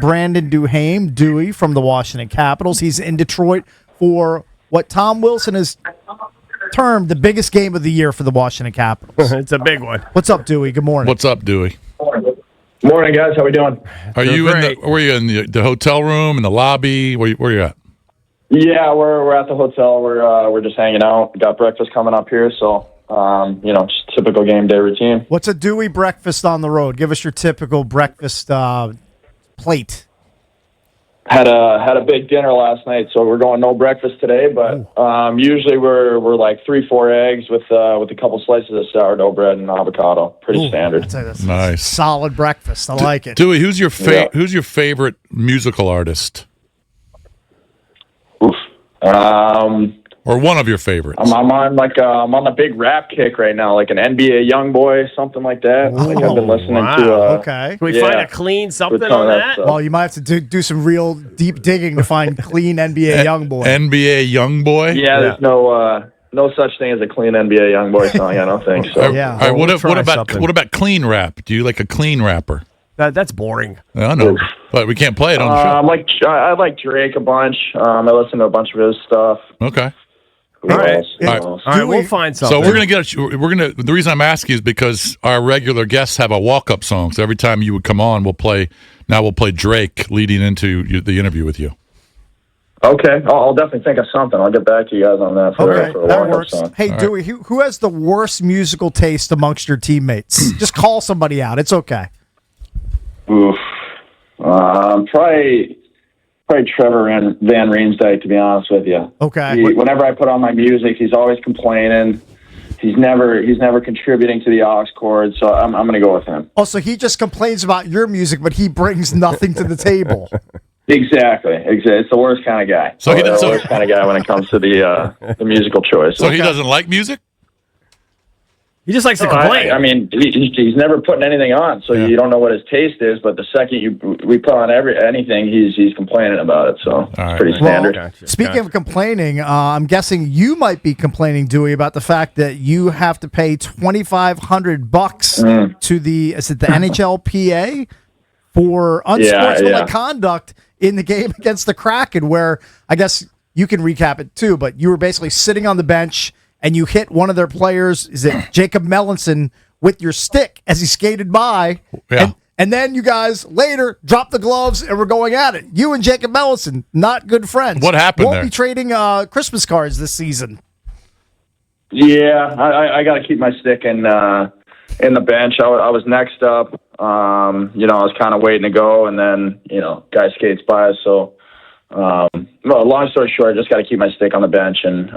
Brandon Duhaime, Dewey, from the Washington Capitals. He's in Detroit for what Tom Wilson has termed the biggest game of the year for the Washington Capitals. It's a big one. What's up, Dewey? Good morning. What's up, Dewey? Morning, guys. How we doing? Were you in the hotel room, in the lobby? Where you at? Yeah, we're at the hotel. We're just hanging out. Got breakfast coming up here, so just typical game day routine. What's a Dewey breakfast on the road? Give us your typical breakfast plate. Had a big dinner last night, so we're going no breakfast today. But usually we're like 3-4 eggs with a couple slices of sourdough bread and avocado. Pretty standard. That's Nice. Solid breakfast. I like it. Dewey, who's your favorite musical artist? Oof. Or one of your favorites? I'm on a big rap kick right now, like an NBA YoungBoy, something like that. Like I've been listening to. Okay. Can we find a clean something on that? Well, you might have to do some real deep digging to find clean NBA YoungBoy. NBA YoungBoy? Yeah, there's no such thing as a clean NBA YoungBoy song. I don't think so. Yeah. All right, We'll what about clean rap? Do you like a clean rapper? That's boring. I know, but we can't play it on the show. I like Drake a bunch. I listen to a bunch of his stuff. Okay. All right. All All right, we'll find something. So the reason I'm asking is because our regular guests have a walk-up song. So every time you would come on, we'll play Drake leading into the interview with you. Okay. I'll definitely think of something. I'll get back to you guys on that for a that walk-up works. song. Hey, Dewey, who has the worst musical taste amongst your teammates? Just call somebody out. It's okay. Oof. Probably Trevor Van Riemsdyk, to be honest with you. Okay. Whenever I put on my music, he's always complaining. He's never contributing to the aux chord, so I'm going to go with him. Also, he just complains about your music, but he brings nothing to the table. Exactly. It's the worst kind of guy. So the worst kind of guy when it comes to the musical choice. So he doesn't like music? He just likes to complain. I mean, he's never putting anything on, so you don't know what his taste is. But the second we put on anything, he's complaining about it. So it's pretty standard. Gotcha. Speaking of complaining, I'm guessing you might be complaining, Dewey, about the fact that you have to pay $2,500 to the NHLPA for unsportsmanlike conduct in the game against the Kraken, where I guess you can recap it too, but you were basically sitting on the bench and you hit one of their players, is it Jacob Mellinson, with your stick as he skated by. Yeah. And then you guys later dropped the gloves and were going at it. You and Jacob Mellinson, not good friends. What happened there? Won't be trading Christmas cards this season. Yeah, I got to keep my stick in the bench. I was next up. I was kind of waiting to go, and then, guy skates by us. So, long story short, I just got to keep my stick on the bench, and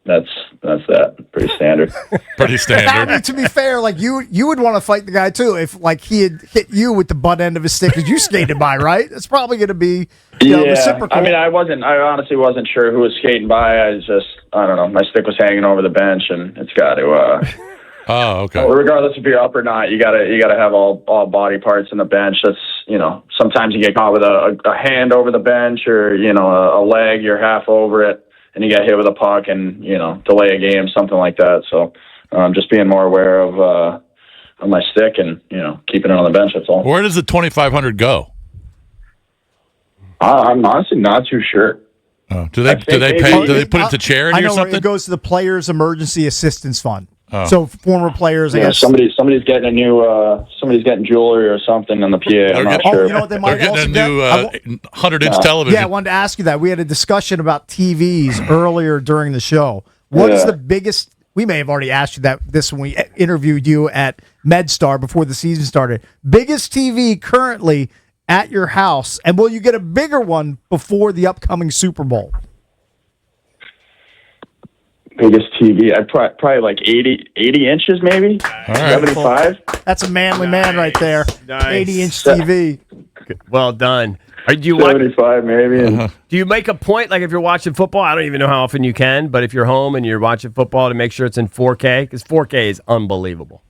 that's that. Pretty standard. Pretty standard. I mean, to be fair, like you would want to fight the guy too if like he had hit you with the butt end of his stick as you skated by, right? It's probably going to be reciprocal. I mean, I honestly wasn't sure who was skating by. I don't know. My stick was hanging over the bench, and it's got to. Oh, okay. Well, regardless if you're up or not, you gotta have all body parts in the bench. That's sometimes you get caught with a hand over the bench, or a leg, you're half over it, and you get hit with a puck and delay a game, something like that. So just being more aware of my stick and keeping it on the bench. That's all. Where does the $2,500 go? I'm honestly not too sure. Oh, do they put it to charity I know or something? It goes to the Players Emergency Assistance Fund. Oh. So former players, I guess. Somebody's getting a new somebody's getting jewelry or something in the PA. I'm not sure. You know what they might They're also getting a new 100-inch television. Yeah, I wanted to ask you that. We had a discussion about TVs earlier during the show. What is the biggest? We may have already asked you this when we interviewed you at MedStar before the season started. Biggest TV currently at your house, and will you get a bigger one before the upcoming Super Bowl? Biggest TV, I'd probably like 80 inches, maybe. All right. 75. That's a manly man right there. Nice. 80-inch TV. Well done. Do you watch? 75, maybe. Do you make a point, like if you're watching football? I don't even know how often you can, but if you're home and you're watching football, to make sure it's in 4K, because 4K is unbelievable.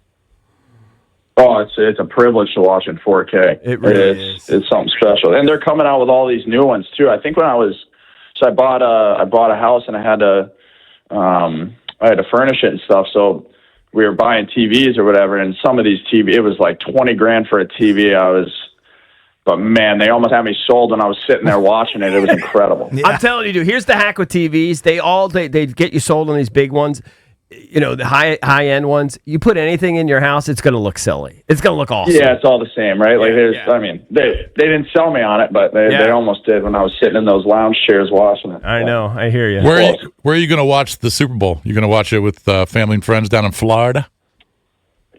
Oh, it's a privilege to watch in 4K. It really is. It's something special, and they're coming out with all these new ones too. I think I bought a house and I had to furnish it and stuff. So we were buying TVs or whatever, and some of these it was like $20,000 for a TV. But man, they almost had me sold when I was sitting there watching it. It was incredible. Yeah. I'm telling you, dude. Here's the hack with TVs. They get you sold on these big ones. You know, the high end ones. You put anything in your house, it's going to look silly. It's going to look awesome. Yeah, it's all the same, right? Like Yeah. I mean, they didn't sell me on it, but they almost did when I was sitting in those lounge chairs watching it. I know. I hear you. Where are you going to watch the Super Bowl? You're going to watch it with family and friends down in Florida?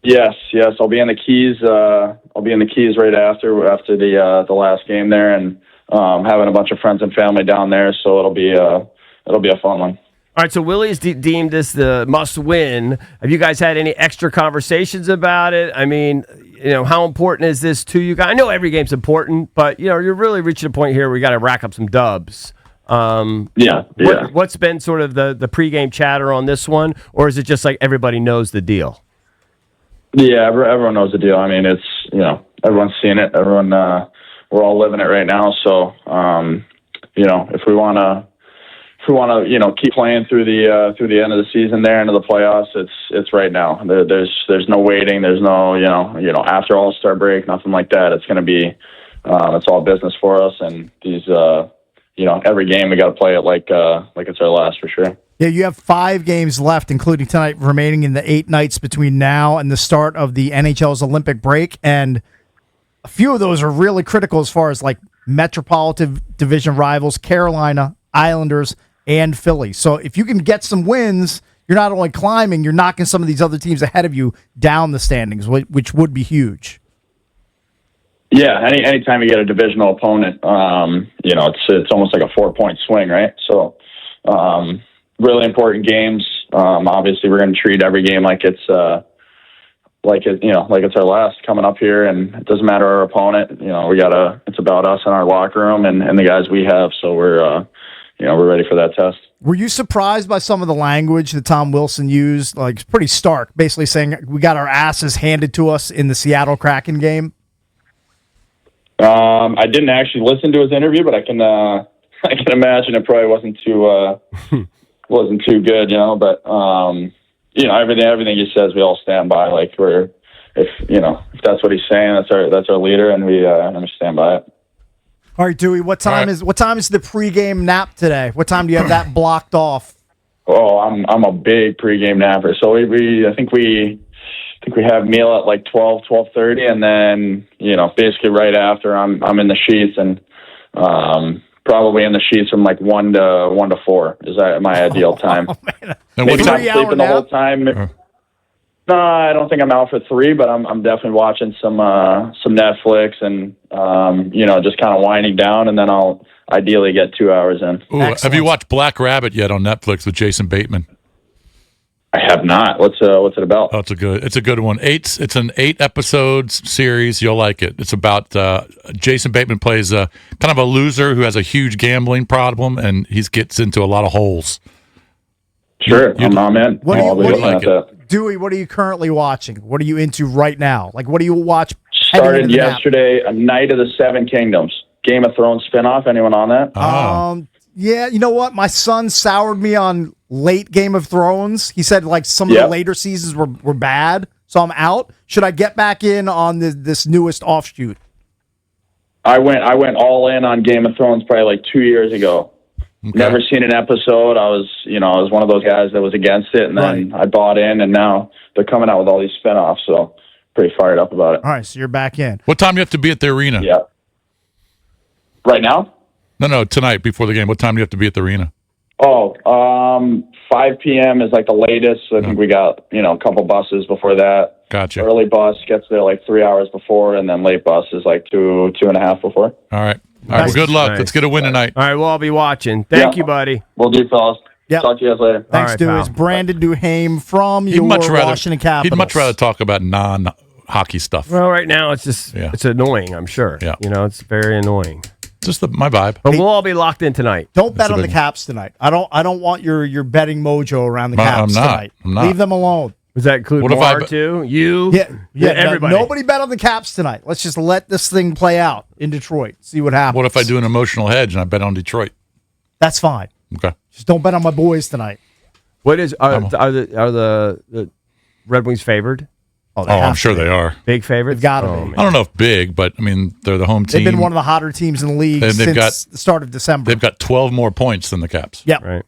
Yes. I'll be in the Keys. I'll be in the Keys right after the last game there, and having a bunch of friends and family down there. So it'll be a fun one. All right, so Willie's deemed this the must-win. Have you guys had any extra conversations about it? I mean, you know, how important is this to you guys? I know every game's important, but, you know, you're really reaching a point here where you got to rack up some dubs. What's been sort of the pregame chatter on this one, or is it just like everybody knows the deal? Yeah, everyone knows the deal. I mean, it's, you know, everyone's seeing it. Everyone, we're all living it right now. So, you know, if we want to, you know, keep playing through the end of the season there into the playoffs, it's right now. There's no waiting. There's no, you know, after All-Star break, nothing like that. It's going to be, it's all business for us. And these, you know, every game we got to play it like it's our last for sure. Yeah, you have 5 games left, including tonight, remaining in the 8 nights between now and the start of the NHL's Olympic break. And a few of those are really critical as far as like Metropolitan Division rivals, Carolina, Islanders, and Philly. So if you can get some wins, you're not only climbing, you're knocking some of these other teams ahead of you down the standings, which would be huge. Yeah, anytime you get a divisional opponent, you know, it's almost like a 4-point swing, right? So, really important games. Obviously, we're going to treat every game like it's our last coming up here, and it doesn't matter our opponent. You know, it's about us and our locker room and the guys we have. So we're ready for that test. Were you surprised by some of the language that Tom Wilson used? Like, it's pretty stark, basically saying we got our asses handed to us in the Seattle Kraken game. I didn't actually listen to his interview, but I can imagine it probably wasn't too good, you know. But you know, everything he says, we all stand by. Like if that's what he's saying, that's our leader, and we stand by it. All right, Dewey. What time is the pregame nap today? What time do you have that blocked off? Oh, I'm a big pregame napper. So I think we have meal at like 12:30, and then, you know, basically right after I'm in the sheets, and probably in the sheets from like 1 to 4 is my ideal time. Oh, man. And Maybe what not time? sleeping the whole time. No, I don't think I'm out for 3, but I'm definitely watching some Netflix and you know, just kind of winding down, and then I'll ideally get 2 hours in. Ooh, have you watched Black Rabbit yet on Netflix with Jason Bateman? I have not. What's it about? Oh, it's a good one. It's an 8-episode series. You'll like it. It's about Jason Bateman plays a kind of a loser who has a huge gambling problem, and he gets into a lot of holes. Sure, I'm in. Dewey, what are you currently watching? What are you into right now? Like, what do you watch? Started yesterday, A Night of the Seven Kingdoms, Game of Thrones spinoff. Anyone on that? Yeah, you know what? My son soured me on late Game of Thrones. He said like some of the later seasons were bad, so I'm out. Should I get back in on this newest offshoot? I went all in on Game of Thrones probably like 2 years ago. Okay. Never seen an episode. I was one of those guys that was against it, and then I bought in, and now they're coming out with all these spinoffs, so pretty fired up about it. All right, so you're back in. What time do you have to be at the arena? Yeah. Right now? No, tonight before the game. What time do you have to be at the arena? 5 p.m. is like the latest. I think we got, you know, a couple buses before that. Gotcha. Early bus gets there like 3 hours before, and then late bus is like 2.5 before. All right. Well, good luck. Nice. Let's get a win tonight. All right, well, I'll be watching. Thank you, buddy. We'll do, fellas. Yep. Talk to you guys later. Thanks, right, Dewey. pal. It's Brandon Duhaime from your Washington Capitals. He'd much rather talk about non-hockey stuff. Well, right now it's just it's annoying, I'm sure. Yeah. You know, it's very annoying. Just my vibe. But we'll all be locked in tonight. Don't bet on the Caps tonight. I don't want your betting mojo around the Caps tonight. I'm not. Leave them alone. Does that include Noir too? You? Yeah, everybody. Nobody bet on the Caps tonight. Let's just let this thing play out in Detroit. See what happens. What if I do an emotional hedge and I bet on Detroit? That's fine. Okay. Just don't bet on my boys tonight. What is are the Red Wings favored? Oh, I'm sure they are. Big favorites? They've got to Oh, be. man. I don't know if big, but I mean, they're the home team. They've been one of the hotter teams in the league And they've since the start of December. They've got 12 more points than the Caps. Yep. Right.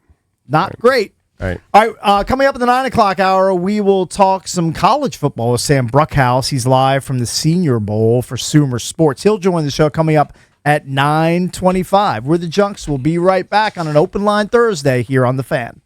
Not great. Right. All right, coming up in the 9 o'clock hour, we will talk some college football with Sam Bruckhouse. He's live from the Senior Bowl for Sumer Sports. He'll join the show coming up at 9:25. We're the Junks. We'll be right back on an Open Line Thursday here on The Fan.